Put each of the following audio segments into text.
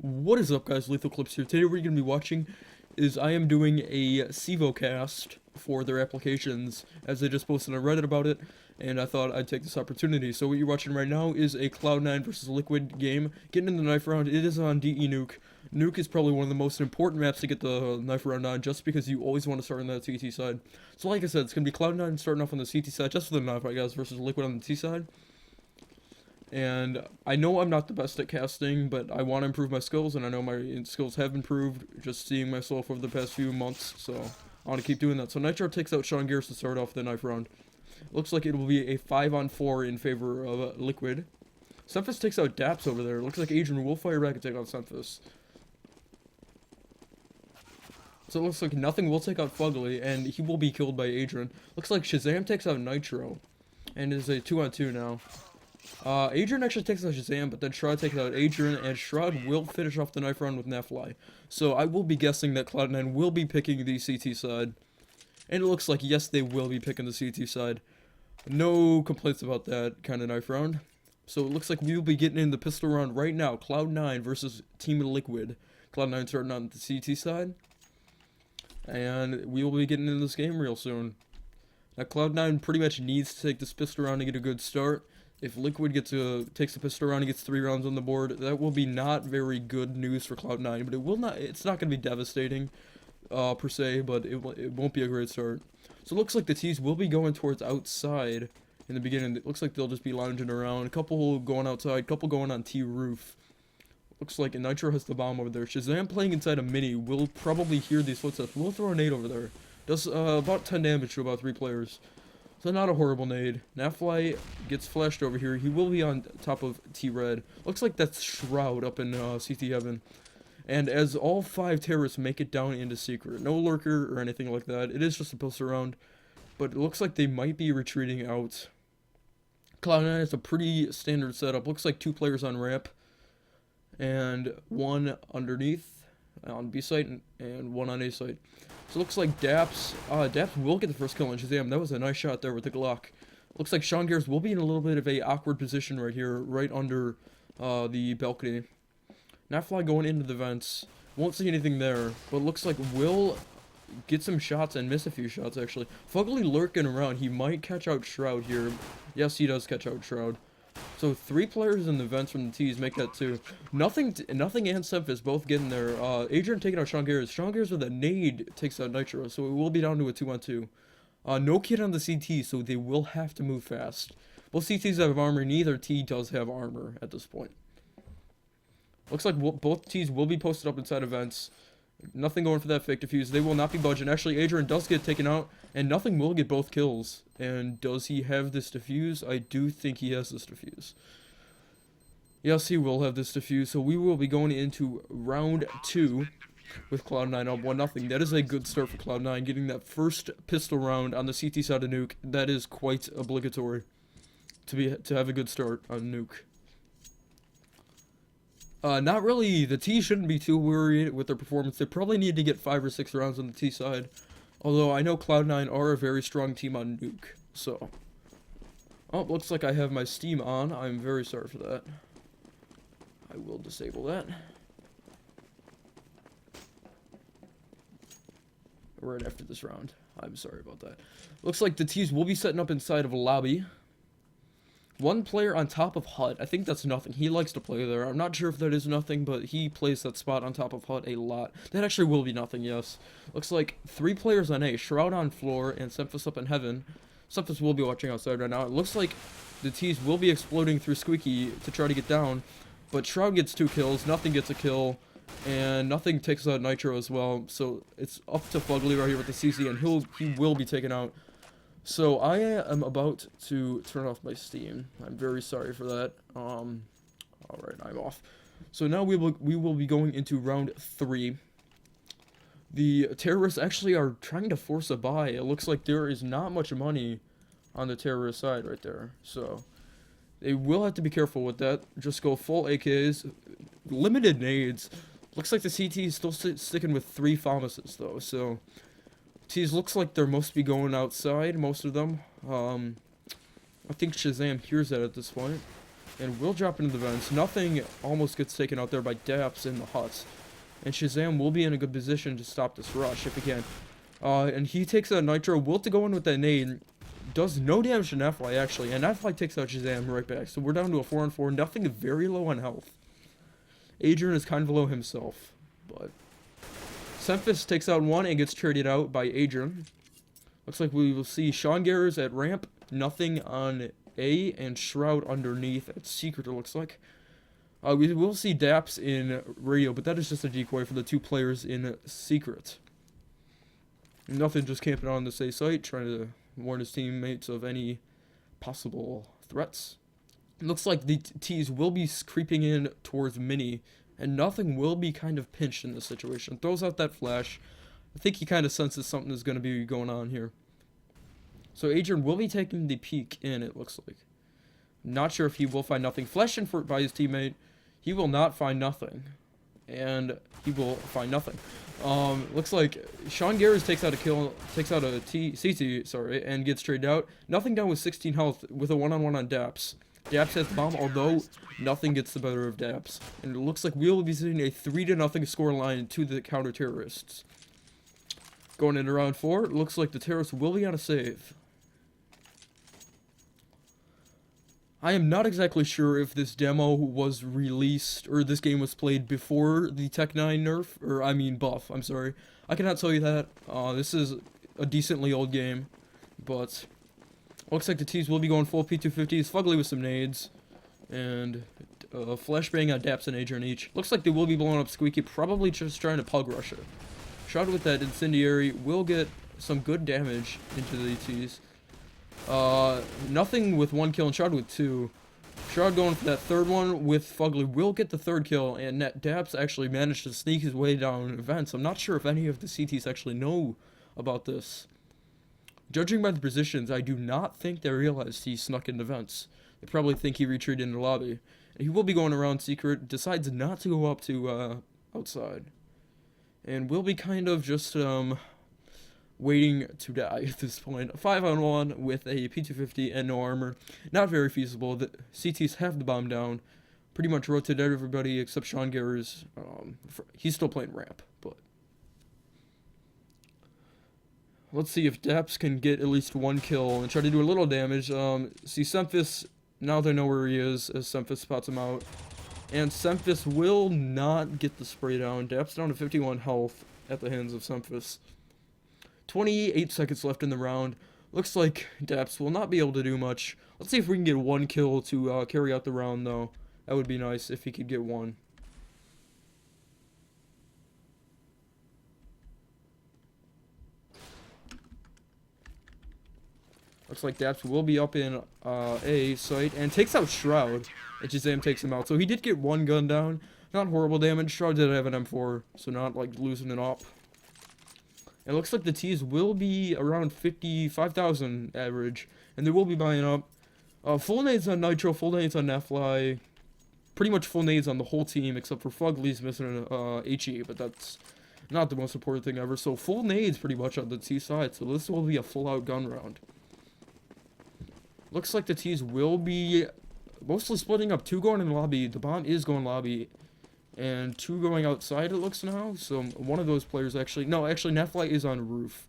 What is up, guys? Lethal Clips here. Today what you're going to be watching is I am doing a CEVO cast for their applications, as they just posted on Reddit about it, and I thought I'd take this opportunity. So what you're watching right now is a Cloud9 versus Liquid game. Getting in the knife round, it is on DE Nuke. Nuke is probably one of the most important maps to get the knife round on, just because you always want to start on that CT side. So like I said, it's going to be Cloud9 starting off on the CT side, just for the knife, I guess, versus Liquid on the T side. And I know I'm not the best at casting, but I want to improve my skills, and I know my skills have improved just seeing myself over the past few months, so I want to keep doing that. So Nitro takes out Sean Gears to start off the knife round. Looks like it will be a 5-on-4 in favor of Liquid. Semphis takes out Daps over there. Looks like Adrian will fire back and take out Semphis. So it looks like nothing will take out Fugly, and he will be killed by Adrian. Looks like Shazam takes out Nitro, and it is a 2-on-2 now. Adrian actually takes out Shazam, but then Shroud takes out Adrian, and Shroud will finish off the knife round with Nafly. So I will be guessing that Cloud9 will be picking the CT side. And it looks like, yes, they will be picking the CT side. No complaints about that kind of knife round. So it looks like we will be getting in the pistol round right now. Cloud9 versus Team Liquid. Cloud9 starting on the CT side. And we will be getting in this game real soon. Now Cloud9 pretty much needs to take this pistol round to get a good start. If Liquid takes the pistol round and gets 3 rounds on the board, that will be not very good news for Cloud9, but it's not going to be devastating, per se, but it won't be a great start. So it looks like the T's will be going towards outside in the beginning. It looks like they'll just be lounging around, a couple going outside, a couple going on T roof. Looks like Nitro has the bomb over there. Shazam playing inside a mini will probably hear these footsteps. We'll throw a nade over there. Does about 10 damage to about 3 players. So not a horrible nade. Nafly gets flashed over here. He will be on top of T-Red. Looks like that's Shroud up in CT Heaven. And as all 5 terrorists make it down into Secret. No lurker or anything like that. It is just a pistol round. But it looks like they might be retreating out. Cloud9 has a pretty standard setup. Looks like 2 players on ramp. And 1 underneath on B site and 1 on A site. So it looks like Daps will get the first kill on Shazam. That was a nice shot there with the Glock. Looks like Sean Gears will be in a little bit of a awkward position right here, right under the balcony. Nafly going into the vents. Won't see anything there, but looks like will get some shots and miss a few shots actually. Fugly lurking around. He might catch out Shroud here. Yes, he does catch out Shroud. So 3 players in the vents from the T's make that 2. Nothing and Semphis both getting there. Adrian taking out Sean Gears. Sean Gears with a nade takes out Nitro, so it will be down to a 2-on-2. No kid on the CT, so they will have to move fast. Both CTs have armor, neither T does have armor at this point. Looks like both T's will be posted up inside events. Nothing going for that fake defuse. They will not be budging. Actually, Adrian does get taken out, and nothing will get both kills. And does he have this defuse? I do think he has this defuse. Yes, he will have this defuse. So we will be going into round 2 with Cloud9 up 1-0. That is a good start for Cloud9, getting that first pistol round on the CT side of Nuke. That is quite obligatory to have a good start on Nuke. Not really. The T shouldn't be too worried with their performance. They probably need to get 5 or 6 rounds on the T side. Although I know Cloud9 are a very strong team on Nuke. So. Oh, looks like I have my Steam on. I'm very sorry for that. I will disable that. Right after this round. I'm sorry about that. Looks like the T's will be setting up inside of a lobby. 1 player on top of Hut. I think that's nothing. He likes to play there. I'm not sure if that is nothing, but he plays that spot on top of Hut a lot. That actually will be nothing, yes. Looks like 3 players on A. Shroud on floor and Semphis up in heaven. Semphis will be watching outside right now. It looks like the T's will be exploding through Squeaky to try to get down. But Shroud gets 2 kills. Nothing gets a kill. And nothing takes out Nitro as well. So it's up to Fugly right here with the CC, and he will be taken out. So I am about to turn off my Steam. I'm very sorry for that. Alright, I'm off. So now we will be going into round 3. The terrorists actually are trying to force a buy. It looks like there is not much money on the terrorist side right there. So they will have to be careful with that. Just go full AKs. Limited nades. Looks like the CT is still sticking with 3 pharmacists though. So T's looks like they must be going outside, most of them. I think Shazam hears that at this point. And will drop into the vents. Nothing almost gets taken out there by Daps in the huts. And Shazam will be in a good position to stop this rush if he can. And he takes out Nitro. Will to go in with that nade. Does no damage to Nephi actually. And Nephi takes out Shazam right back. So we're down to a 4-on-4. Nothing very low on health. Adrian is kind of low himself. But Semphis takes out one and gets traded out by Adrian. Looks like we will see Sean Garrers at ramp. Nothing on A, and Shroud underneath at secret, it looks like. We will see Daps in radio, but that is just a decoy for the two players in secret. Nothing, just camping on this A site, trying to warn his teammates of any possible threats. It looks like the T's will be creeping in towards Mini, and Nothing will be kind of pinched in this situation. Throws out that flash. I think he kind of senses something is going to be going on here. So Adrian will be taking the peek in, it looks like. Not sure if he will find Nothing. Flashed in by his teammate. He will not find Nothing. And he will find Nothing. Looks like Sean Garrers takes out a kill, takes out a CT, sorry, and gets traded out. Nothing down with 16 health with a one-on-one on Daps. Daps has the bomb, although Nothing gets the better of Daps. And it looks like we will be seeing a 3-0 scoreline to the counter-terrorists. Going into round 4, it looks like the terrorists will be on a save. I am not exactly sure if this demo was released, or this game was played before the Tech9 nerf, or I mean buff, I'm sorry. I cannot tell you that. This is a decently old game, but looks like the T's will be going full P250s, Fugly with some nades, and flashbang on Daps and Adrian each. Looks like they will be blowing up Squeaky, probably just trying to pug rush it. Shroud with that incendiary will get some good damage into the T's. Nothing with 1 kill and Shroud with 2. Shroud going for that third one with Fugly will get the third kill, and Daps actually managed to sneak his way down vents. I'm not sure if any of the CTs actually know about this. Judging by the positions, I do not think they realized he snuck into vents. They probably think he retreated in the lobby. And he will be going around secret, decides not to go up to outside. And will be kind of just waiting to die at this point. 5-on-1 with a P250 and no armor. Not very feasible. The CTs have the bomb down. Pretty much rotated everybody except Sean Garrers. He's still playing ramp, but let's see if Daps can get at least 1 kill and try to do a little damage. See Semphis, now they know where he is as Semphis spots him out. And Semphis will not get the spray down. Daps down to 51 health at the hands of Semphis. 28 seconds left in the round. Looks like Daps will not be able to do much. Let's see if we can get 1 kill to carry out the round, though. That would be nice if he could get 1. Looks like Daps will be up in A site and takes out Shroud. And Shazam takes him out. So he did get 1 gun down. Not horrible damage. Shroud did have an M4, so not like losing it up. It looks like the T's will be around 55,000 average, and they will be buying up. Full nades on Nitro, full nades on Nephi. Pretty much full nades on the whole team, except for Fugly's missing an HE, but that's not the most important thing ever. So full nades pretty much on the T side, so this will be a full-out gun round. Looks like the T's will be mostly splitting up. 2 going in the lobby. The bomb is going lobby. And 2 going outside, it looks now. So one of those players actually... No, actually, Nephi is on roof.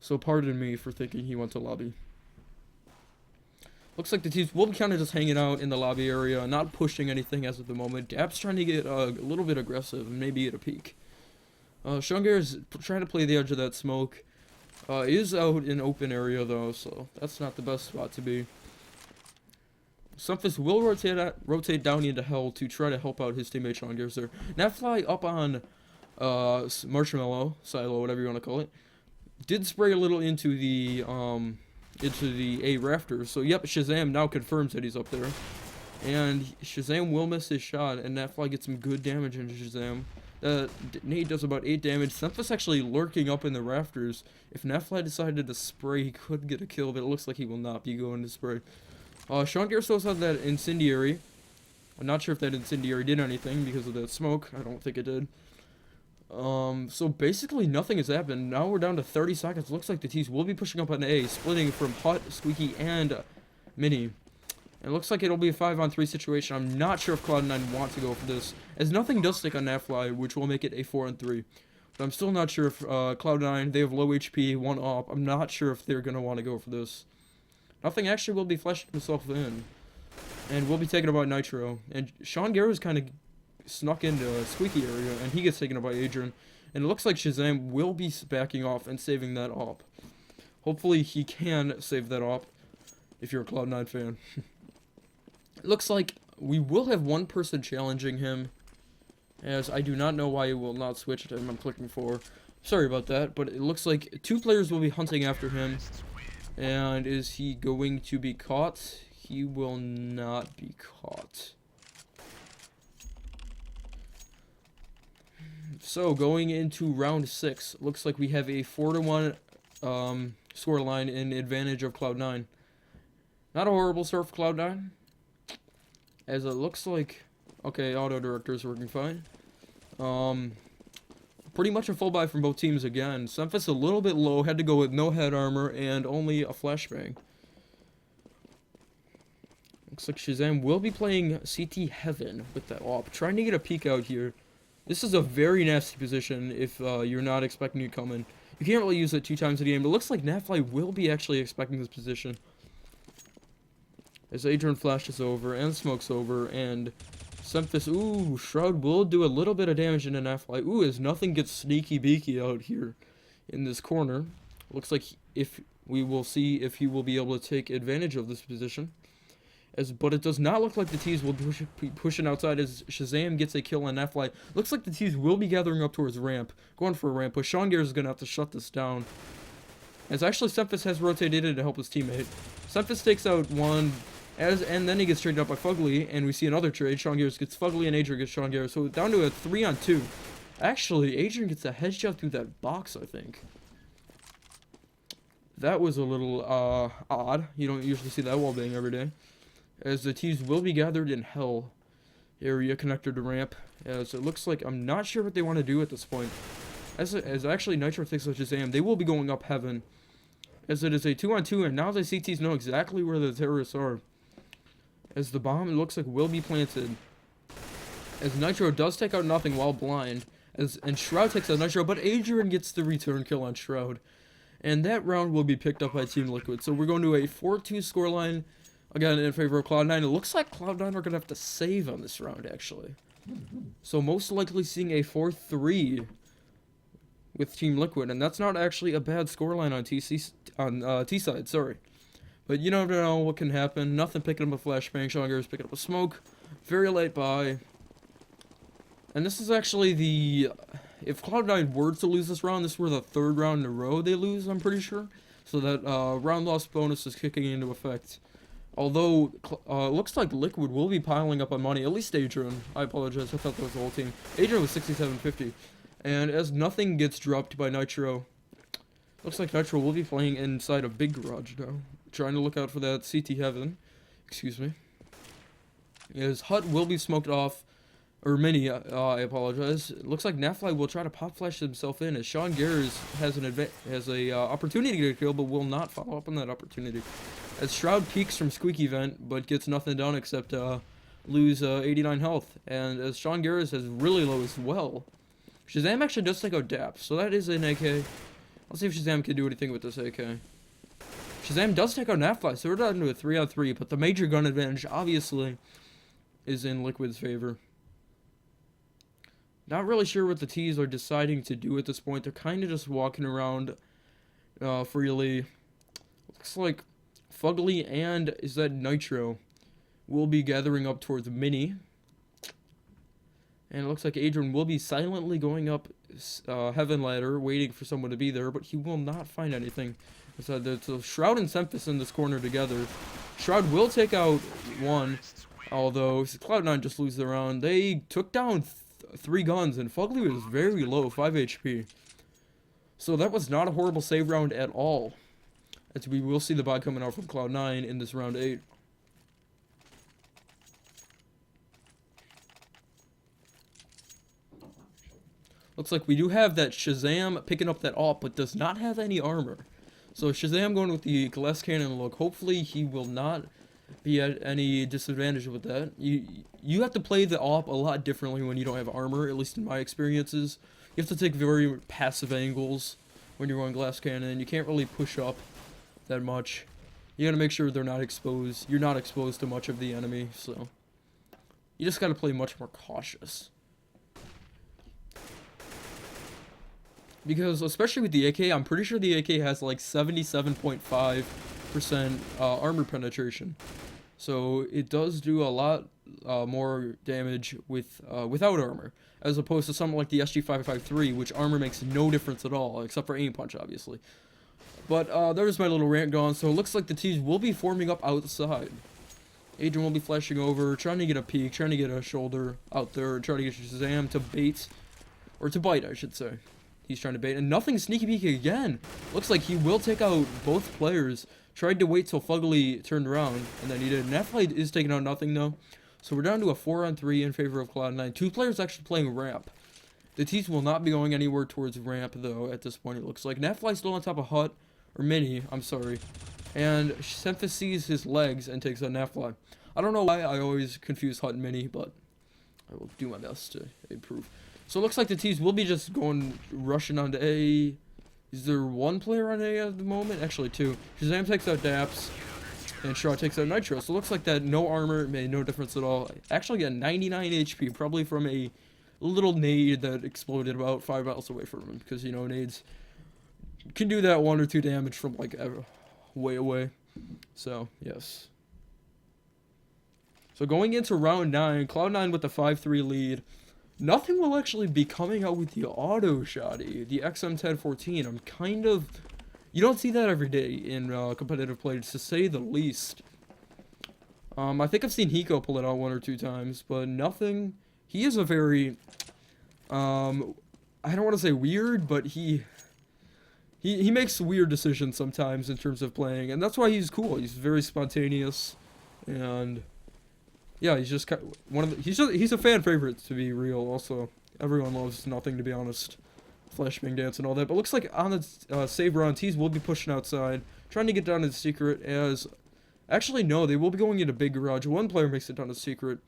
So pardon me for thinking he went to lobby. Looks like the teams will be kind of just hanging out in the lobby area, not pushing anything as of the moment. Daps trying to get a little bit aggressive and maybe at a peak. Shungar is trying to play the edge of that smoke. Is out in open area though, so that's not the best spot to be. Semphis will rotate down into hell to try to help out his teammate Sean Gears there. Natfly up on Marshmallow, Silo, whatever you want to call it. Did spray a little into the A rafters. So yep, Shazam now confirms that he's up there. And Shazam will miss his shot, and Natfly gets some good damage into Shazam. Nate does about 8 damage. Semphis actually lurking up in the rafters. If Natfly decided to spray, he could get a kill, but it looks like he will not be going to spray. Sean Gears still has that incendiary. I'm not sure if that incendiary did anything because of that smoke. I don't think it did. So basically nothing has happened. Now we're down to 30 seconds. Looks like the T's will be pushing up on A, splitting from Hut, Squeaky, and Mini. It looks like it'll be a 5-on-3 situation. I'm not sure if Cloud9 want to go for this, as nothing does stick on Nafly, which will make it a 4-on-3. But I'm still not sure if Cloud9, they have low HP, 1 op. I'm not sure if they're going to want to go for this. Nothing actually will be flashing himself in. And we'll be taken out by Nitro. And Sean Garrow's kind of snuck into a squeaky area, and he gets taken out by Adrian. And it looks like Shazam will be backing off and saving that op. Hopefully he can save that op, if you're a Cloud9 fan. It looks like we will have one person challenging him, as I do not know why he will not switch to him. I'm clicking for. Sorry about that, but it looks like 2 players will be hunting after him. And is he going to be caught? He will not be caught. So, going into round 6, looks like we have a 4-1 scoreline in advantage of Cloud9. Not a horrible start for Cloud9, as it looks like, okay, auto director is working fine. Pretty much a full buy from both teams again. Semphis a little bit low, had to go with no head armor and only a flashbang. Looks like Shazam will be playing CT Heaven with that op, trying to get a peek out here. This is a very nasty position if you're not expecting to come in. You can't really use it 2 times a game, but it looks like Nafly will be actually expecting this position. As Adrian flashes over and smokes over, and Semphis, ooh, Shroud will do a little bit of damage into Nafly. Ooh, as nothing gets sneaky beaky out here in this corner. Looks like if we will see if he will be able to take advantage of this position. But it does not look like the T's will be pushing outside as Shazam gets a kill on Nafly. Looks like the T's will be gathering up towards ramp. Going for a ramp push. Sean Garrett is going to have to shut this down. As actually Semphis has rotated in to help his teammate. Semphis takes out one, and then he gets traded up by Fugly, and we see another trade. Sean Garrett gets Fugly and Adrian gets Sean Garrett. So down to a 3-on-2. Actually, Adrian gets a headshot through that box, I think. That was a little odd. You don't usually see that wallbang every day. As the T's will be gathered in Hell area connected to ramp. As it looks like, I'm not sure what they want to do at this point. As actually Nitro takes out Shazam, they will be going up Heaven. As it is a 2-on-2, and now the CTs know exactly where the terrorists are. As the bomb, it looks like, will be planted. As Nitro does take out Nothing while blind. And Shroud takes out Nitro, but Adrian gets the return kill on Shroud. And that round will be picked up by Team Liquid. So we're going to a 4-2 scoreline. Again, in favor of Cloud9. It looks like Cloud9 are going to have to save on this round, actually. So most likely seeing a 4-3 with Team Liquid. And that's not actually a bad scoreline on T-side, sorry. But you never know what can happen. Nothing picking up a flashbang. Sean Garrett's picking up a smoke. Very late buy. And this is actually the... If Cloud9 were to lose this round, this were the 3rd round in a row they lose, I'm pretty sure. So that round loss bonus is kicking into effect. Although, looks like Liquid will be piling up on money. At least Adrian. I apologize. I thought that was the whole team. Adrian was 6750. And as nothing gets dropped by Nitro, looks like Nitro will be playing inside a big garage now. Trying to look out for that CT Heaven. Excuse me. As Hut will be smoked off. Or Mini, I apologize. It looks like Nafly will try to pop flash himself in as Sean Garrett has a opportunity to kill, but will not follow up on that opportunity. As Shroud peeks from Squeaky Vent, but gets nothing done except lose 89 health. And as Sean Garrett is really low as well. Shazam actually does take out DAP, so that is an AK. Let's see if Shazam can do anything with this AK. Shazam does take out Nafly, so we're down to a 3-on-3, but the major gun advantage, obviously, is in Liquid's favor. Not really sure what the T's are deciding to do at this point. They're kind of just walking around freely. Looks like Fugly and is that Nitro will be gathering up towards Mini. And it looks like Adrian will be silently going up Heaven Ladder, waiting for someone to be there, but he will not find anything. So Shroud and Semphis in this corner together. Shroud will take out one, although Cloud9 just lose the round. They took down 3 guns, and Fugly was very low, 5 HP. So that was not a horrible save round at all. As we will see the buy coming out from Cloud9 in this round 8. Looks like we do have that Shazam picking up that AWP, but does not have any armor. So Shazam going with the glass cannon look. Hopefully he will not be at any disadvantage with that. You have to play the op a lot differently when you don't have armor, at least in my experiences. You have to take very passive angles when you're going glass cannon. You can't really push up that much. You gotta make sure they're not exposed. You're not exposed to much of the enemy, so you just gotta play much more cautious. Because especially with the AK, I'm pretty sure the AK has like 77.5% armor penetration. So it does do a lot more damage with without armor, as opposed to something like the SG553, which armor makes no difference at all, except for aim punch, obviously. But there's my little rant gone. So it looks like the teams will be forming up outside. Adrian will be flashing over, trying to get a peek, trying to get a shoulder out there, trying to get Shazam to bait, or to bite, I should say. He's trying to bait, and nothing sneaky peek again. Looks like he will take out both players. Tried to wait till Fugly turned around, and then he did. Netflite is taking out nothing, though. So we're down to a 4-on-3 in favor of Cloud9. Two players actually playing ramp. The teams will not be going anywhere towards ramp, though, at this point, it looks like. Netflite's still on top of Hut, or Mini, I'm sorry. And Semphis sees his legs and takes out Netflite. I don't know why I always confuse Hut and Mini, but I will do my best to improve. So it looks like the teams will be just going, rushing onto A. Is there one player on A at the moment? Actually, two. Shazam takes out Daps, and Shaw takes out Nitro. So it looks like that no armor made no difference at all. Actually got 99 HP, probably from a little nade that exploded about 5 miles away from him. Because, you know, nades can do that 1 or 2 damage from, like, way away. So, yes. So going into round 9, Cloud9 with the 5-3 lead. Nothing will actually be coming out with the auto shotty, the XM1014. I'm kind of... You don't see that every day in competitive play, to say the least. I think I've seen Hiko pull it out 1 or 2 times, but nothing... He is a very... I don't want to say weird, but he makes weird decisions sometimes in terms of playing, and that's why he's cool. He's very spontaneous, and... Yeah, he's just one of the, he's a fan favorite, to be real. Also, everyone loves Nothing, to be honest. Flashbang dance and all that. But looks like on the save round, T's will be pushing outside, trying to get down to the secret. As actually no, they will be going into big garage. One player makes it down to secret.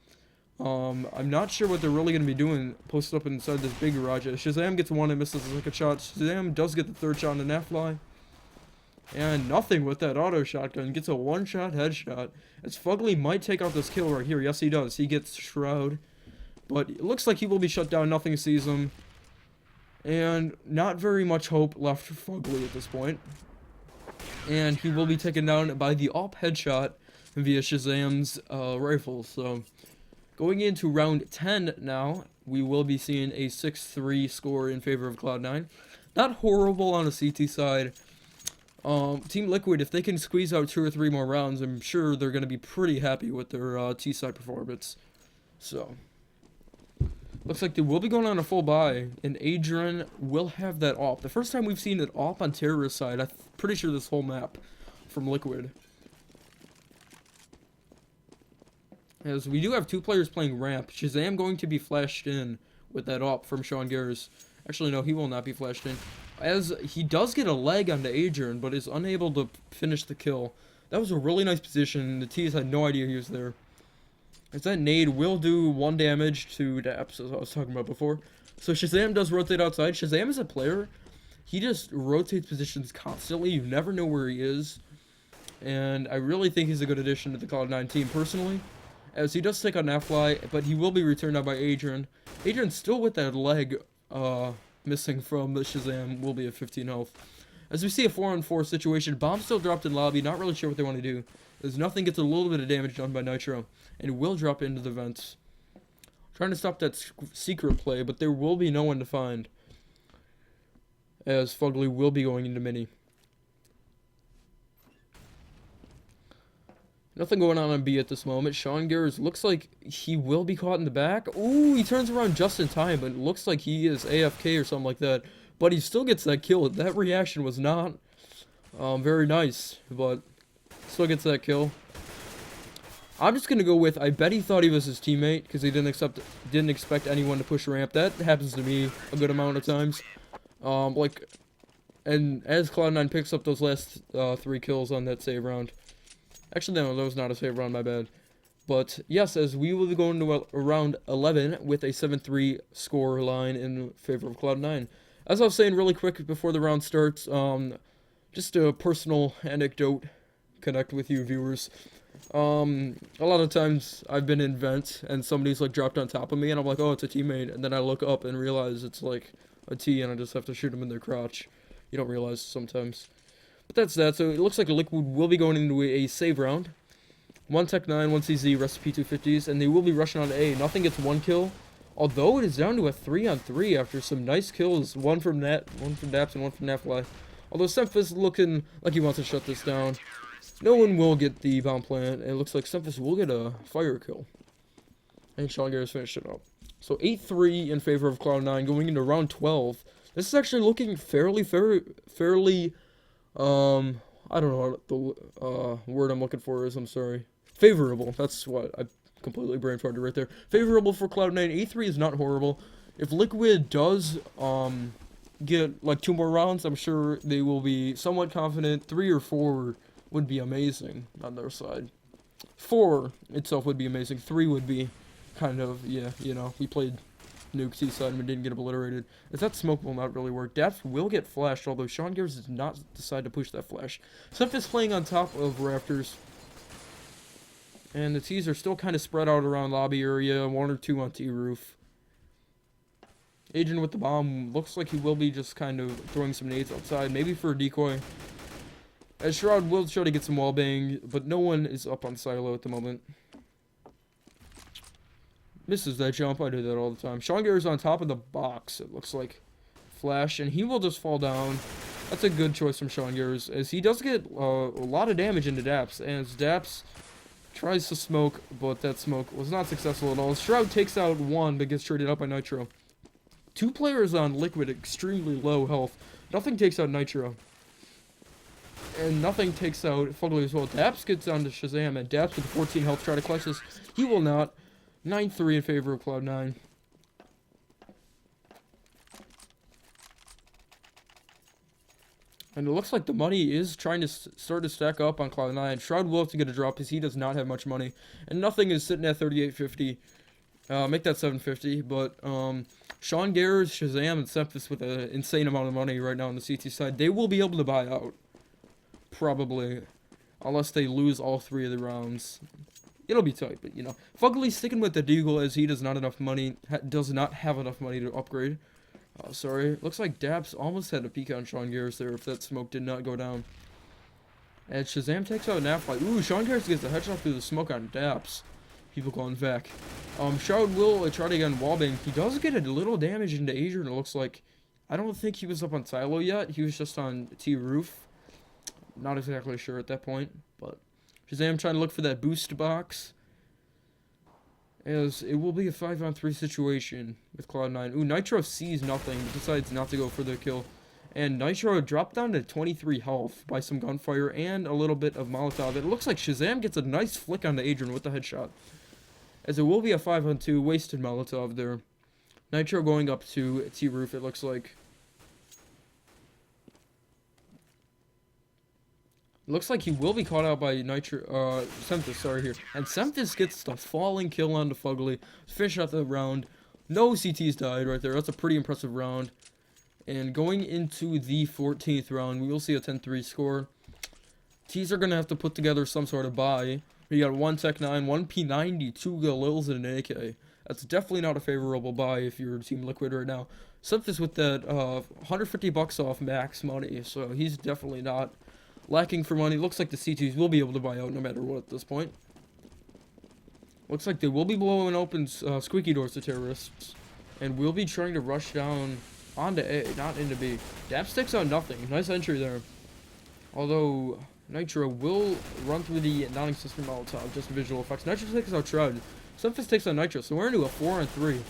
I'm not sure what they're really going to be doing posted up inside this big garage. As Shazam gets one and misses the second shot. Shazam does get the third shot on the Netfly. And nothing with that auto shotgun. Gets a one-shot headshot. As Fugly might take out this kill right here. Yes, he does. He gets Shroud. But it looks like he will be shut down. Nothing sees him. And not very much hope left for Fugly at this point. And he will be taken down by the op headshot via Shazam's rifle. So, going into round 10 now, we will be seeing a 6-3 score in favor of Cloud9. Not horrible on the CT side. Team Liquid, if they can squeeze out 2 or 3 more rounds, I'm sure they're going to be pretty happy with their T-side performance. So, looks like they will be going on a full buy, and Adrian will have that op. The first time we've seen it op on Terrorist side, I'm pretty sure this whole map from Liquid. As we do have 2 players playing ramp. Shazam going to be flashed in with that op from Sean Garris. Actually, no, he will not be flashed in. As he does get a leg onto Adrian, but is unable to finish the kill. That was a really nice position. The T's had no idea he was there. As that nade will do 1 damage to Daps, as I was talking about before. So Shazam does rotate outside. Shazam is a player. He just rotates positions constantly. You never know where he is. And I really think he's a good addition to the Cloud9 team, personally. As he does take on Netfly, but he will be returned out by Adrian. Adrian's still with that leg, missing from the Shazam, will be at 15 health. As we see a 4-on-4 situation, bomb still dropped in lobby, not really sure what they want to do. As Nothing gets a little bit of damage done by Nitro, and will drop into the vents. Trying to stop that secret play, but there will be no one to find. As Fugly will be going into mini. Nothing going on B at this moment. Sean Garris looks like he will be caught in the back. Ooh, he turns around just in time, but it looks like he is AFK or something like that. But he still gets that kill. That reaction was not very nice, but still gets that kill. I'm just going to go with, I bet he thought he was his teammate, because he didn't expect anyone to push ramp. That happens to me a good amount of times. And as Cloud9 picks up those last 3 kills on that save round. Actually, no, that was not a save round, my bad. But yes, as we will be going to round 11 with a 7-3 score line in favor of Cloud9. As I was saying really quick before the round starts, just a personal anecdote, connect with you viewers. A lot of times I've been in vent and somebody's like dropped on top of me and I'm like, oh, it's a teammate, and then I look up and realize it's like a T and I just have to shoot them in their crotch. You don't realize sometimes. But that's that. So it looks like Liquid will be going into a save round. One Tech9, one CZ, recipe 250s, and they will be rushing on A. Nothing gets one kill, although it is down to a 3-on-3 after some nice kills. One from Net, one from Daps, and one from Nafly. Although Semphis is looking like he wants to shut this down. No one will get the bomb plant, and it looks like Semphis will get a fire kill. And Sean Garrett's finished it up. So 8-3 in favor of Cloud9 going into round 12. This is actually looking fairly, I don't know what the word I'm looking for is, I'm sorry. Favorable, that's what I completely brain farted right there. Favorable for Cloud9. A3 is not horrible. If Liquid does get like 2 more rounds, I'm sure they will be somewhat confident. 3 or 4 would be amazing on their side. 4 itself would be amazing. 3 would be kind of, yeah, you know, we played Nuke Seaside and we didn't get obliterated. If that smoke will not really work. Daps will get flashed, although Sean Gears does not decide to push that flash. Semphis playing on top of Raptors. And the T's are still kind of spread out around lobby area, 1 or 2 on T roof. Agent with the bomb looks like he will be just kind of throwing some nades outside, maybe for a decoy. As Shroud will try to get some wall bang, but no one is up on silo at the moment. Misses that jump, I do that all the time. Sean Garrett's on top of the box, it looks like. Flash, and he will just fall down. That's a good choice from Sean Garrett, as he does get a lot of damage into Daps, and as Daps tries to smoke, but that smoke was not successful at all. Shroud takes out 1, but gets traded up by Nitro. 2 players on Liquid, extremely low health. Nothing takes out Nitro. And nothing takes out Fugly as well. Daps gets down to Shazam, and Daps with 14 health try to clutch this. He will not. 9-3 in favor of Cloud9. And it looks like the money is trying to start to stack up on Cloud9. Shroud will have to get a drop because he does not have much money. And nothing is sitting at 3850. Make that 750. But Sean Garrett, Shazam, and Semphis with an insane amount of money right now on the CT side. They will be able to buy out. Probably. Unless they lose all 3 of the rounds. It'll be tight, but you know. Fugly's sticking with the Deagle as he does not have enough money to upgrade. Sorry. Looks like Daps almost had a peek on Sean Garrett there if that smoke did not go down. And Shazam takes out Nafly. Ooh, Sean Garrett gets a headshot through the smoke on Daps. People going back. Shroud will try to get on wallbang. He does get a little damage into Adrian, it looks like. I don't think he was up on silo yet. He was just on T roof. Not exactly sure at that point, but Shazam trying to look for that boost box. As it will be a 5-on-3 situation with Cloud9. Ooh, Nitro sees nothing, but decides not to go for the kill. And Nitro dropped down to 23 health by some gunfire and a little bit of Molotov. It looks like Shazam gets a nice flick on the Adrian with the headshot. As it will be a 5-on-2, wasted Molotov there. Nitro going up to T-roof, it looks like. Looks like he will be caught out by Semphis, sorry here. And Semphis gets the falling kill on the Fugly. Finish out the round. No CTs died right there. That's a pretty impressive round. And going into the 14th round, we will see a 10-3 score. T's are going to have to put together some sort of buy. We got 1 Tech9, 1 P90, 2 Galils, and an AK. That's definitely not a favorable buy if you're Team Liquid right now. Semphis with that $150 off max money, so he's definitely not lacking for money. Looks like the C2s will be able to buy out no matter what at this point. Looks like they will be blowing open squeaky doors to terrorists. And will be trying to rush down onto A, not into B. Daps takes out nothing. Nice entry there. Although Nitro will run through the non-existent Molotov, just visual effects. Nitro takes out Shroud. Semphis takes out Nitro, so we're into a 4-on-3.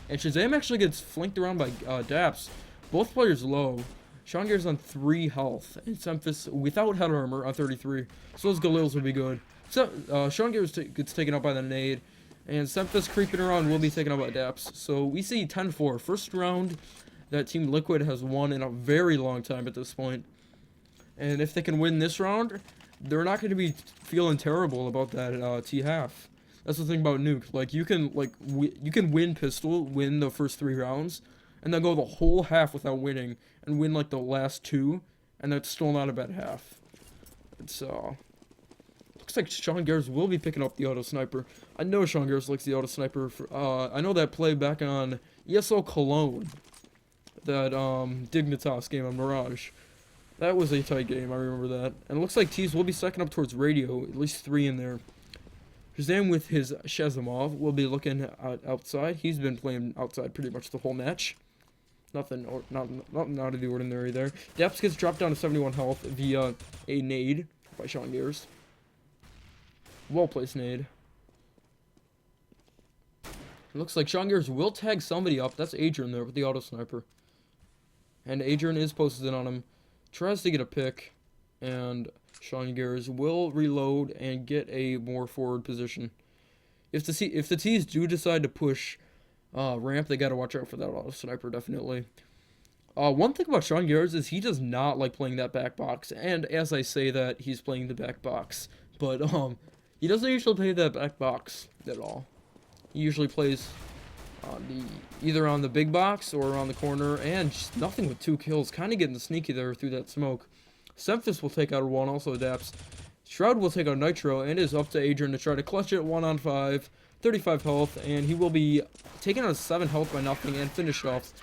And Shazam actually gets flanked around by Daps. Both players low. Sean Garrett's on 3 health, and Semphis without head armor on 33. So those Galils would be good. So Sean Garrett gets taken out by the nade, and Semphis creeping around will be taken out by Daps. So we see 10-4. First round that Team Liquid has won in a very long time at this point. And if they can win this round, they're not going to be feeling terrible about that T half. That's the thing about Nuke. Like, you can you can win pistol, win the first 3 rounds, and then go the whole half without winning, and win like the last 2, and that's still not a bad half. It's looks like Sean Garrett will be picking up the auto sniper. I know Sean Garrett likes the auto sniper. I know that play back on ESEA Cologne, that Dignitas game on Mirage. That was a tight game, I remember that. And it looks like Tees will be stacking up towards radio, at least 3 in there. Shazam with his Shazamov will be looking outside. He's been playing outside pretty much the whole match. Nothing out of the ordinary there. Daps gets dropped down to 71 health via a nade by Sean Gears. Well-placed nade. It looks like Sean Gears will tag somebody up. That's Adrian there with the auto sniper. And Adrian is posted in on him. Tries to get a pick. And Sean Gears will reload and get a more forward position. If the T's do decide to push ramp, they gotta watch out for that auto sniper, definitely. One thing about Sean Gears is he does not like playing that back box. And as I say that, he's playing the back box. But he doesn't usually play that back box at all. He usually plays either on the big box or on the corner, and just nothing with 2 kills. Kind of getting sneaky there through that smoke. Semphis will take out 1, also adapts. Shroud will take out Nitro, and is up to Adrian to try to clutch it 1-on-5. 35 health, and he will be taken out 7 health by nothing and finished off.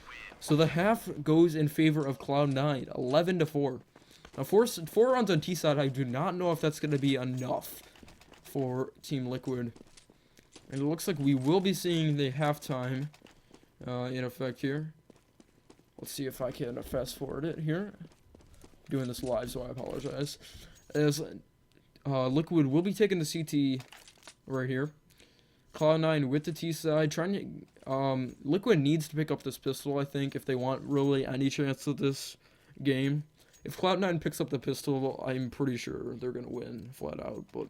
So the half goes in favor of Cloud9, 11-4. Now, 4 rounds on T side, I do not know if that's going to be enough for Team Liquid. And it looks like we will be seeing the halftime in effect here. Let's see if I can fast forward it here. I'm doing this live, so I apologize. As Liquid will be taking the CT right here. Cloud9 with the T side, trying to, Liquid needs to pick up this pistol, I think, if they want really any chance of this game. If Cloud9 picks up the pistol, I'm pretty sure they're going to win flat out, but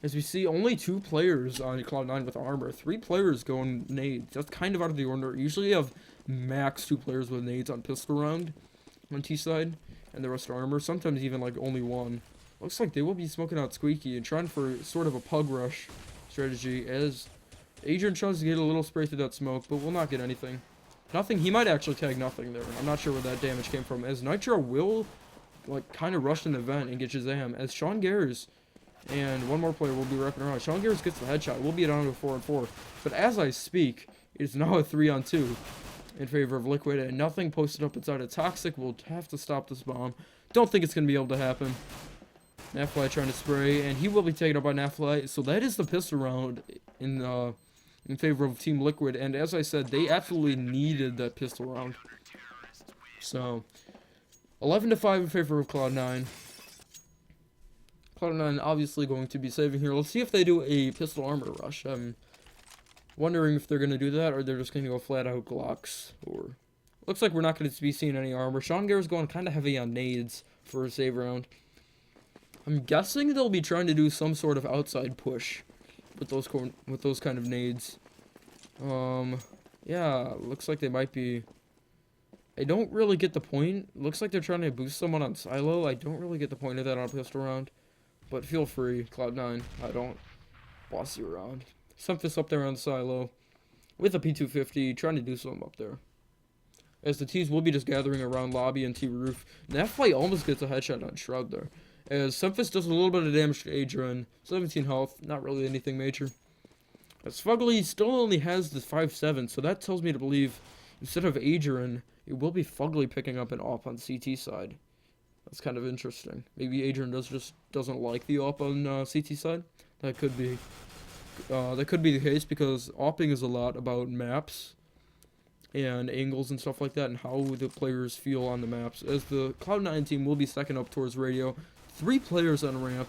as we see, only 2 players on Cloud9 with armor, 3 players going nades. That's kind of out of the ordinary. Usually you have max 2 players with nades on pistol round on T side, and the rest are armor, sometimes even like only 1. Looks like they will be smoking out Squeaky and trying for sort of a pug rush strategy, as Adrian tries to get a little spray through that smoke, but will not get anything. Nothing. He might actually tag nothing there. I'm not sure where that damage came from, as Nitro will like kind of rush in the vent and get Shazam, as Sean Garrett and 1 more player will be wrapping around. Sean Garrett gets the headshot. We'll be down to a 4-on-4. But as I speak, it's now a 3-on-2 in favor of Liquid, and nothing posted up inside of Toxic. Will have to stop this bomb. Don't think it's going to be able to happen. Nafly trying to spray, and he will be taken up by Nafly. So that is the pistol round in favor of Team Liquid. And as I said, they absolutely needed that pistol round. So 11-5 in favor of Cloud9. Cloud9 obviously going to be saving here. Let's see if they do a pistol armor rush. I'm wondering if they're going to do that, or they're just going to go flat out Glocks. Or looks like we're not going to be seeing any armor. Sean Garrett's going kind of heavy on nades for a save round. I'm guessing they'll be trying to do some sort of outside push with those kind of nades. Yeah, looks like they might be. I don't really get the point. Looks like they're trying to boost someone on silo. I don't really get the point of that on a pistol round. But feel free, Cloud9. I don't boss you around. Semphis up there on silo with a P250, trying to do something up there. As the T's will be just gathering around lobby and T roof. And that fight almost gets a headshot on Shroud there. As Semphis does a little bit of damage to Adrian. 17 health, not really anything major. As Fugly still only has the 5-7, so that tells me to believe instead of Adrian, it will be Fugly picking up an op on CT side. That's kind of interesting. Maybe Adrian doesn't like the op on CT side. That could be the case, because opping is a lot about maps and angles and stuff like that, and how the players feel on the maps. As the Cloud9 team will be second up towards radio. 3 players on ramp.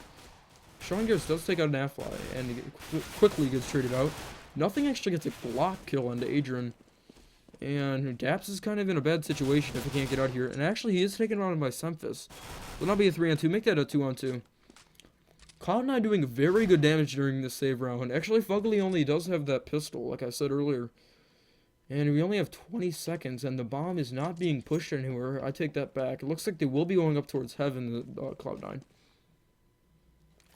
Sean Garrett does take out an Nafly, and he quickly gets traded out. Nothing actually gets a block kill onto Adrian. And Daps is kind of in a bad situation if he can't get out here. And actually, he is taken out by Semphis. Will not be a 3-on-2. Make that a 2-on-2. Cloud9 doing very good damage during this save round. Actually, Fugly only does have that pistol, like I said earlier. And we only have 20 seconds, and the bomb is not being pushed anywhere. I take that back. It looks like they will be going up towards heaven, Cloud9.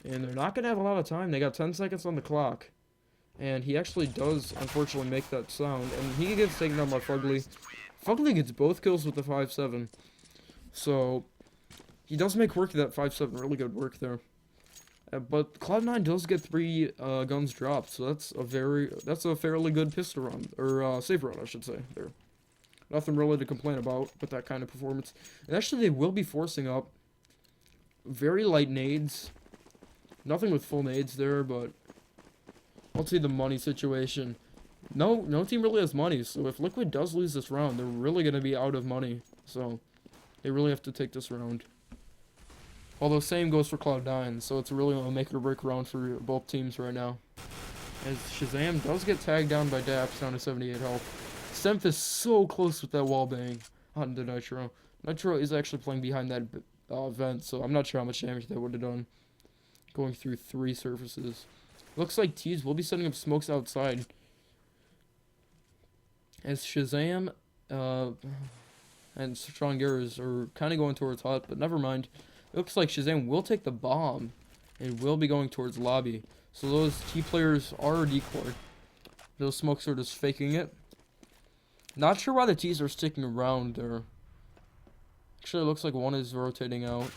And they're not going to have a lot of time. They got 10 seconds on the clock. And he actually does, unfortunately, make that sound. And he gets taken down by Fugly. Fugly gets both kills with the 5-7. So, he does make work of that 5-7. Really good work there. But Cloud9 does get 3 guns dropped. So that's a fairly good pistol run. Or save run, I should say. There. Nothing really to complain about with that kind of performance. And actually, they will be forcing up very light nades. Nothing with full nades there, but let's see the money situation. No team really has money, so if Liquid does lose this round, they're really going to be out of money. So, they really have to take this round. Although, same goes for Cloud9, so it's really a make or break round for both teams right now. As Shazam does get tagged down by Daps down to 78 health. Semph is so close with that wall bang onto Nitro. Nitro is actually playing behind that vent, so I'm not sure how much damage that would have done. Going through 3 surfaces. Looks like Tees will be setting up smokes outside. As Shazam and Strong Gears are kind of going towards hot, but never mind. It looks like Shazam will take the bomb and will be going towards lobby. So those T players are decoyed. Those smokes are just faking it. Not sure why the T's are sticking around there. Actually, it looks like one is rotating out.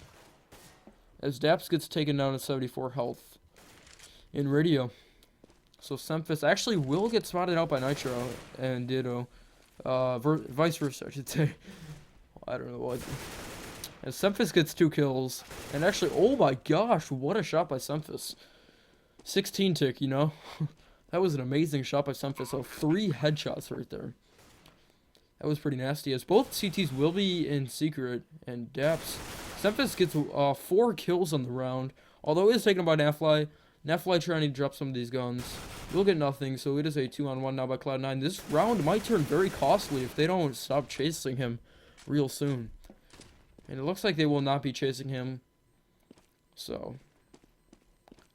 As Daps gets taken down to 74 health in radio. So Semphis actually will get spotted out by Nitro and Ditto. Vice versa, I should say. I don't know what. As Semphis gets 2 kills. And actually, oh my gosh, what a shot by Semphis. 16 tick, you know. That was an amazing shot by Semphis. So 3 headshots right there. That was pretty nasty. As both CTs will be in secret. And Daps. Semphis gets 4 kills on the round. Although it is taken by Nafly. Nafly trying to drop some of these guns. We'll get nothing, so it is a 2-on-1 now by Cloud9. This round might turn very costly if they don't stop chasing him real soon. And it looks like they will not be chasing him. So,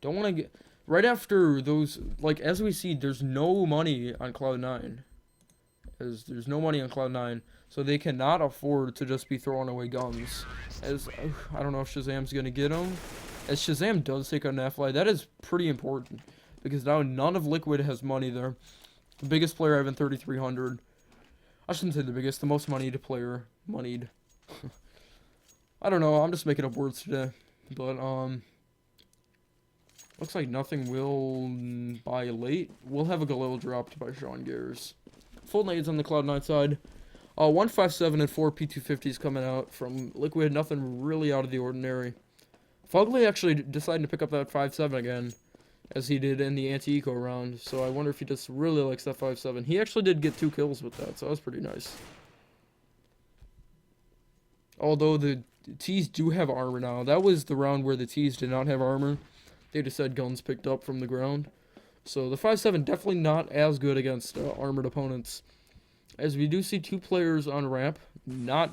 don't want to get... Right after those, like, as we see, there's no money on Cloud9. As there's no money on Cloud9, so they cannot afford to just be throwing away guns. As, I don't know if Shazam's going to get him. As Shazam does take on Nafly, that is pretty important. Because now none of Liquid has money there. The biggest player having 3,300. I shouldn't say the biggest, the most moneyed player. Moneyed. I don't know, I'm just making up words today. But, looks like nothing will buy late. We'll have a Galil dropped by Sean Gears. Full nades on the Cloud9 side. 157 and 4 P250s coming out from Liquid. Nothing really out of the ordinary. Fugly actually decided to pick up that 5-7 again, as he did in the anti-eco round. So I wonder if he just really likes that 5-7. He actually did get 2 kills with that, so that was pretty nice. Although the T's do have armor now. That was the round where the T's did not have armor. They just had guns picked up from the ground. So the 5-7 definitely not as good against armored opponents. As we do see 2 players on ramp. Not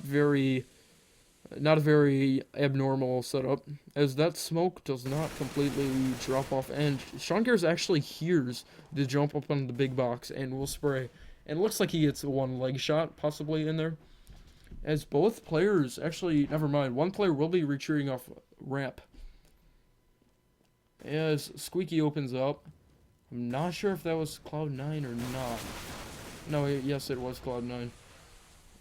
a very abnormal setup, as that smoke does not completely drop off, and Sean Gears actually hears the jump up on the big box and will spray, and it looks like he gets 1 leg shot possibly in there, as both players, actually, never mind, 1 player will be retreating off ramp, as Squeaky opens up. I'm not sure if that was Cloud9 or not. No, yes, it was Cloud9.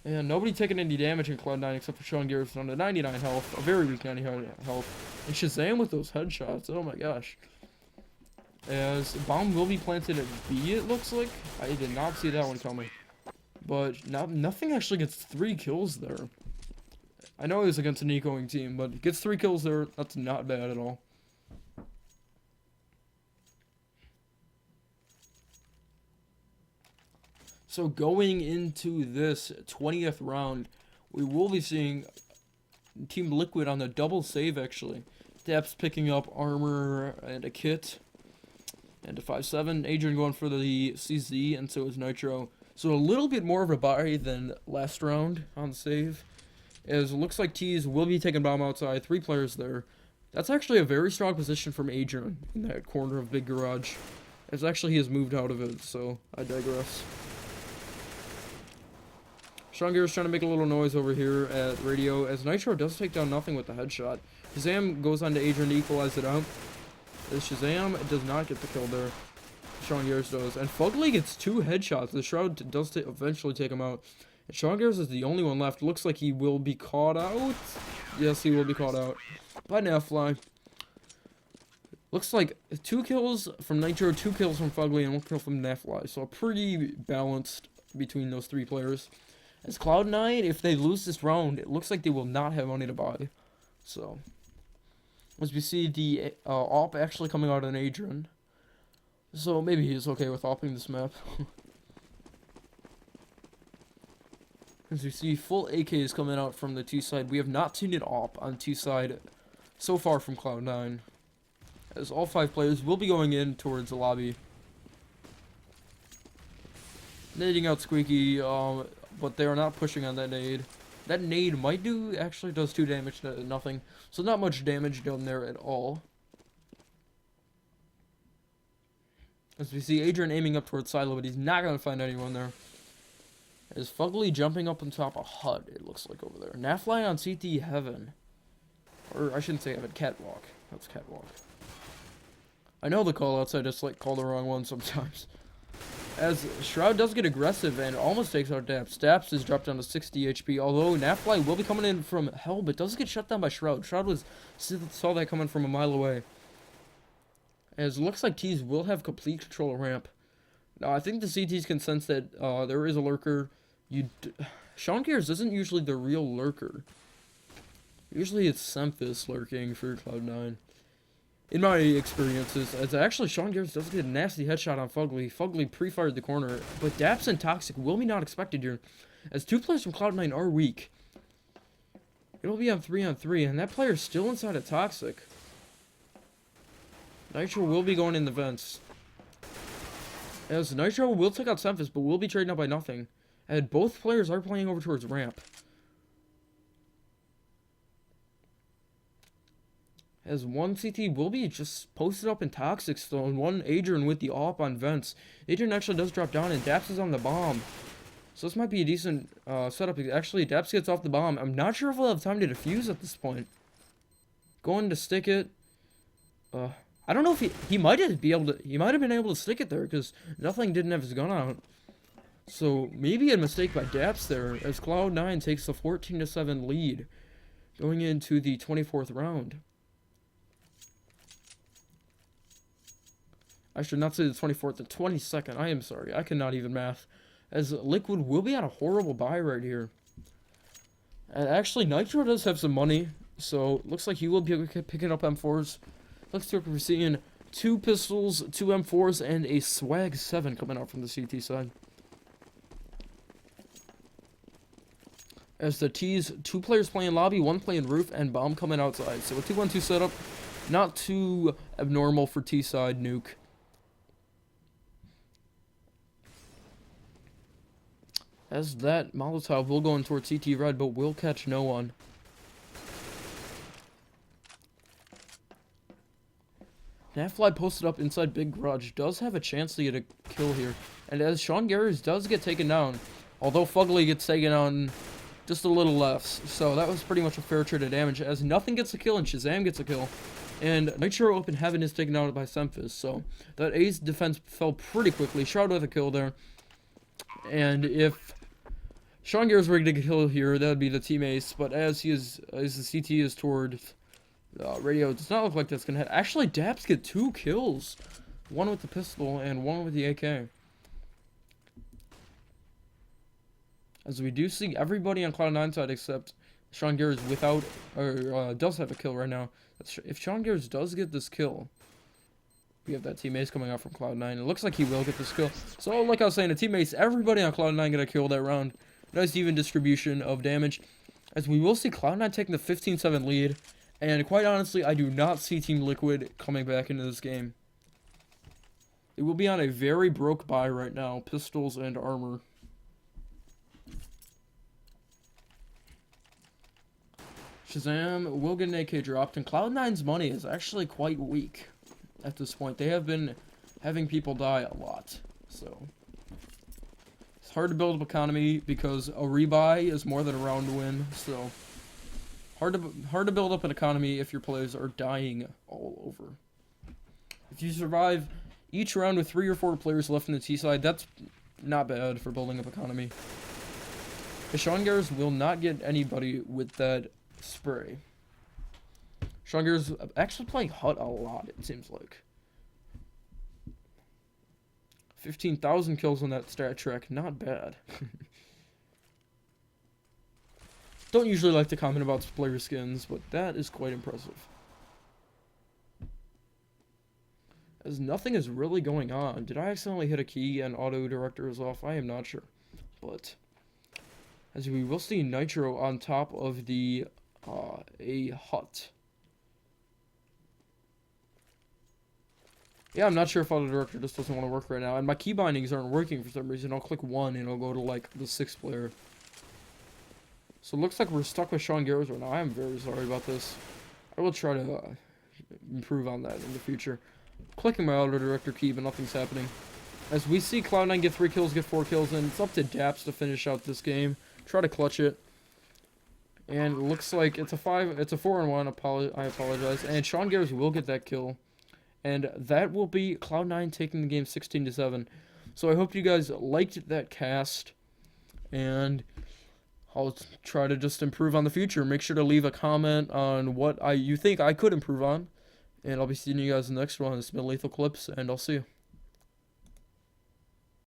And nobody taking any damage in Cloud9 except for Sean Gears on the 99 health. A very weak 99 health. And Shazam with those headshots. Oh my gosh. As bomb will be planted at B, it looks like. I did not see that one coming. But nothing actually gets 3 kills there. I know it was against an ecoing team, but gets 3 kills there. That's not bad at all. So going into this 20th round, we will be seeing Team Liquid on the double save, actually. Daps picking up armor and a kit. And a 5-7. Adrian going for the CZ, and so is Nitro. So a little bit more of a buy than last round on the save. As it looks like T's will be taking bomb outside. 3 players there. That's actually a very strong position from Adrian in that corner of Big Garage. As actually he has moved out of it, so I digress. Sean Gears trying to make a little noise over here at radio, as Nitro does take down nothing with the headshot. Shazam goes on to Adrian to equalize it out. As Shazam does not get the kill there. Sean Garris does. And Fugly gets 2 headshots. The Shroud does eventually take him out. And Sean Garris is the only one left. Looks like he will be caught out. Yes, he will be caught out by Nafly. Looks like 2 kills from Nitro, 2 kills from Fugly, and 1 kill from Nafly. So pretty balanced between those 3 players. As Cloud9, if they lose this round, it looks like they will not have money to buy. So, as we see the AWP actually coming out on Adrian. So maybe he's okay with AWPing this map. As we see full AKs coming out from the T side. We have not seen an AWP on T side so far from Cloud9. As all 5 players will be going in towards the lobby. Nading out Squeaky, but they are not pushing on that nade. That nade might actually does 2 damage to nothing. So not much damage done there at all. As we see Adrian aiming up towards Silo, but he's not going to find anyone there. As Fugly jumping up on top of HUD, it looks like over there. Nafly on CT Heaven. Or I shouldn't say Heaven, Catwalk. That's Catwalk. I know the callouts, I just like call the wrong one sometimes. As Shroud does get aggressive and almost takes out Daps. Daps is dropped down to 60 HP, although Nafly will be coming in from hell, but does get shut down by Shroud. Shroud saw that coming from a mile away. As it looks like T's will have complete control of ramp. Now, I think the CTs can sense that there is a lurker. Sean Garris isn't usually the real lurker. Usually it's Semphis lurking for Cloud9. In my experiences, as actually Sean Garris does get a nasty headshot on Fugly. Fugly pre-fired the corner, but Daps and Toxic will be not expected here, as 2 players from Cloud9 are weak. It'll be on 3-on-3, and that player's still inside of Toxic. Nitro will be going in the vents. As Nitro will take out Semphis, but will be trading up by nothing. And both players are playing over towards ramp. As 1 CT will be just posted up in Toxic still, and 1 Adrian with the AWP on vents. Adrian actually does drop down, and Daps is on the bomb. So this might be a decent setup. Actually, Daps gets off the bomb. I'm not sure if we'll have time to defuse at this point. Going to stick it. I don't know if he might have been able to stick it there, because nothing didn't have his gun out. So maybe a mistake by Daps there, as Cloud9 takes a 14-7 lead going into the 24th round. I should not say the 24th, the 22nd. I am sorry, I cannot even math. As Liquid will be on a horrible buy right here. And actually, Nitro does have some money, so looks like he will be picking up M4s. Looks like we're seeing 2 pistols, 2 M4s, and a Swag 7 coming out from the CT side. As the T's, 2 players playing lobby, 1 playing roof, and bomb coming outside. So a 2-1-2 setup, not too abnormal for T side nuke. As that Molotov will go in towards CT red, but will catch no one. Nafly posted up inside Big Garage, does have a chance to get a kill here. And as Sean Garris does get taken down, although Fugly gets taken down just a little less. So that was pretty much a fair trade of damage, as nothing gets a kill and Shazam gets a kill. And Nitro Open Heaven is taken out by Semphis, so that A's defense fell pretty quickly. Shroud with a kill there. And if Sean Garris were to get a kill here, that would be the team ace, but as the CT is toward radio, it does not look like that's going to hit. Actually, Daps get 2 kills. 1 with the pistol and 1 with the AK. As we do see everybody on Cloud9 side except Sean Garris does have a kill right now. If Sean Garris does get this kill, we have that team ace coming out from Cloud9. It looks like he will get this kill. So, like I was saying, the team ace, everybody on Cloud9 get a kill that round. Nice even distribution of damage. As we will see Cloud9 taking the 15-7 lead. And quite honestly, I do not see Team Liquid coming back into this game. It will be on a very broke buy right now. Pistols and armor. Shazam will get an AK dropped. And Cloud9's money is actually quite weak at this point. They have been having people die a lot. So it's hard to build up economy because a rebuy is more than a round win. So hard to build up an economy if your players are dying all over. If you survive each round with 3 or 4 players left in the T side, that's not bad for building up economy. The Sean Garrus will not get anybody with that spray. Sean Garrus actually playing Hut a lot, it seems like. 15,000 kills on that stat track, not bad. Don't usually like to comment about player skins, but that is quite impressive. As nothing is really going on. Did I accidentally hit a key and auto director is off? I am not sure. But as we will see Nitro on top of the a Hut. Yeah, I'm not sure if auto director just doesn't want to work right now. And my key bindings aren't working for some reason. I'll click 1 and I'll go to like the 6th player. So it looks like we're stuck with Sean Garrus right now. I am very sorry about this. I will try to improve on that in the future. Clicking my auto director key, but nothing's happening. As we see Cloud9 get 3 kills, get 4 kills, and it's up to Daps to finish out this game. Try to clutch it. And it looks like it's a 4-1. I apologize. And Sean Garrus will get that kill. And that will be Cloud9 taking the game 16-7. So I hope you guys liked that cast. And I'll try to just improve on the future. Make sure to leave a comment on what you think I could improve on. And I'll be seeing you guys in the next one. This has been Lethal Clips, and I'll see you.